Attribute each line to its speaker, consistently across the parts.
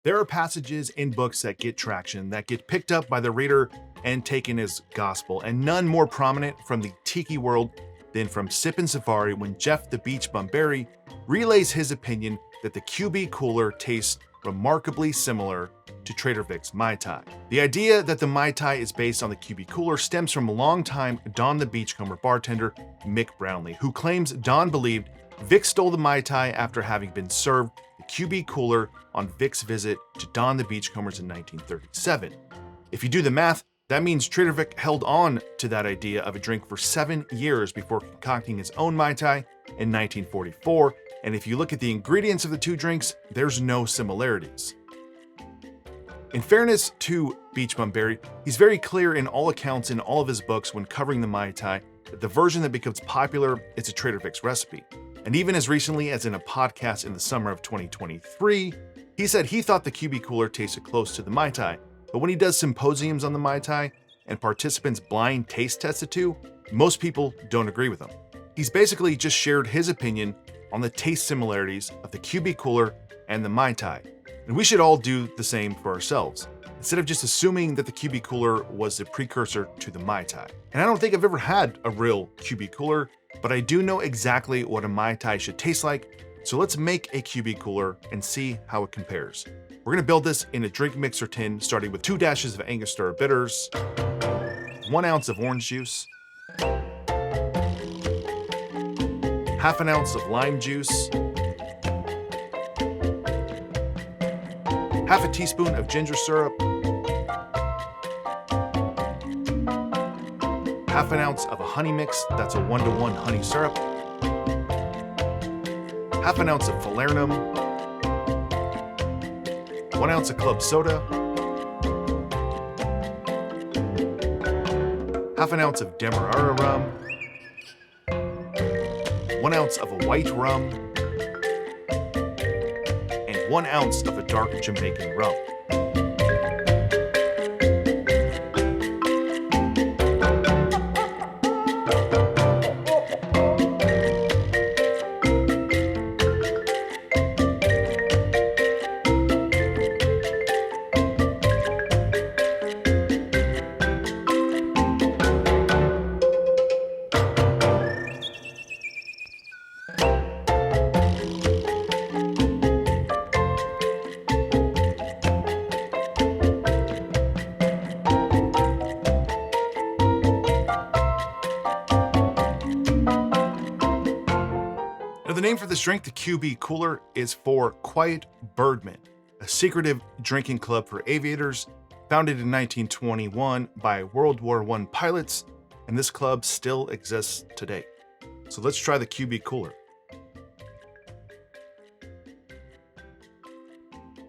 Speaker 1: There are passages in books that get traction, that get picked up by the reader and taken as gospel, and none more prominent from the Tiki world than from Sippin' Safari when Jeff the Beachbum Berry relays his opinion that the QB cooler tastes remarkably similar to Trader Vic's Mai Tai. The idea that the Mai Tai is based on the QB cooler stems from longtime Don the Beachcomber bartender Mick Brownlee, who claims Don believed Vic stole the Mai Tai after having been served the QB cooler on Vic's visit to Don the Beachcombers in 1937. If you do the math, that means Trader Vic held on to that idea of a drink for 7 years before concocting his own Mai Tai in 1944, and if you look at the ingredients of the two drinks, there's no similarities. In fairness to Beachbum Berry, he's very clear in all accounts in all of his books when covering the Mai Tai that the version that becomes popular is a Trader Vic's recipe. And even as recently as in a podcast in the summer of 2023, he said he thought the QB cooler tasted close to the Mai Tai, but when he does symposiums on the Mai Tai and participants blind taste test the two, most people don't agree with him. He's basically just shared his opinion on the taste similarities of the QB cooler and the Mai Tai. And we should all do the same for ourselves, instead of just assuming that the QB cooler was the precursor to the Mai Tai. And I don't think I've ever had a real QB cooler, but I do know exactly what a Mai Tai should taste like, so let's make a QB cooler and see how it compares. We're gonna build this in a drink mixer tin, starting with 2 dashes of angostura bitters, 1 ounce of orange juice, half an ounce of lime juice, half a teaspoon of ginger syrup, half an ounce of a honey mix, that's a 1-to-1 honey syrup, half an ounce of falernum, 1 ounce of club soda, half an ounce of Demerara rum, 1 ounce of a white rum, and 1 ounce of a dark Jamaican rum. Now, the name for this drink, the QB Cooler, is for Quiet Birdman, a secretive drinking club for aviators founded in 1921 by World War I pilots, and this club still exists today. So let's try the QB Cooler.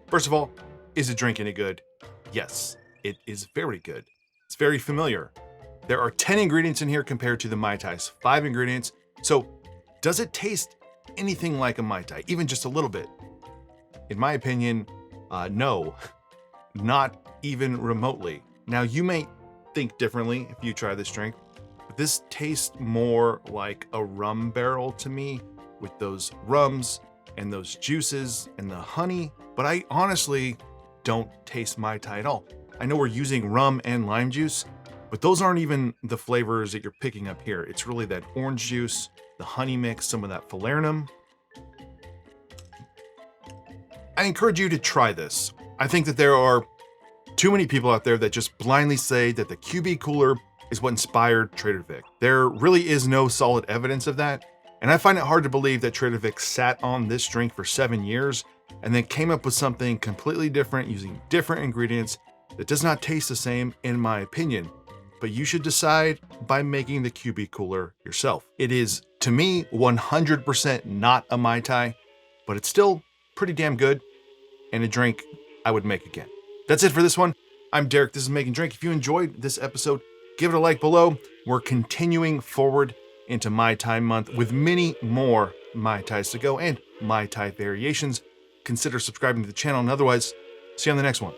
Speaker 1: First of all, is the drink any good? Yes, it is very good. It's very familiar. There are 10 ingredients in here compared to the Mai Tai's 5 ingredients. So does it taste anything like a Mai Tai, even just a little bit? In my opinion, no, not even remotely. Now, you may think differently if you try this drink, but this tastes more like a rum barrel to me, with those rums and those juices and the honey, but I honestly don't taste Mai Tai at all. I know we're using rum and lime juice, but those aren't even the flavors that you're picking up here. It's really that orange juice, the honey mix, some of that falernum. I encourage you to try this. I think that there are too many people out there that just blindly say that the QB Cooler is what inspired Trader Vic. There really is no solid evidence of that, and I find it hard to believe that Trader Vic sat on this drink for 7 years and then came up with something completely different using different ingredients that does not taste the same, in my opinion. But you should decide by making the QB Cooler yourself. It is, to me, 100% not a Mai Tai, but it's still pretty damn good and a drink I would make again. That's it for this one. I'm Derek, this is Making Drink. If you enjoyed this episode, give it a like below. We're continuing forward into Mai Tai month with many more Mai Tais to go and Mai Tai variations. Consider subscribing to the channel, and otherwise, see you on the next one.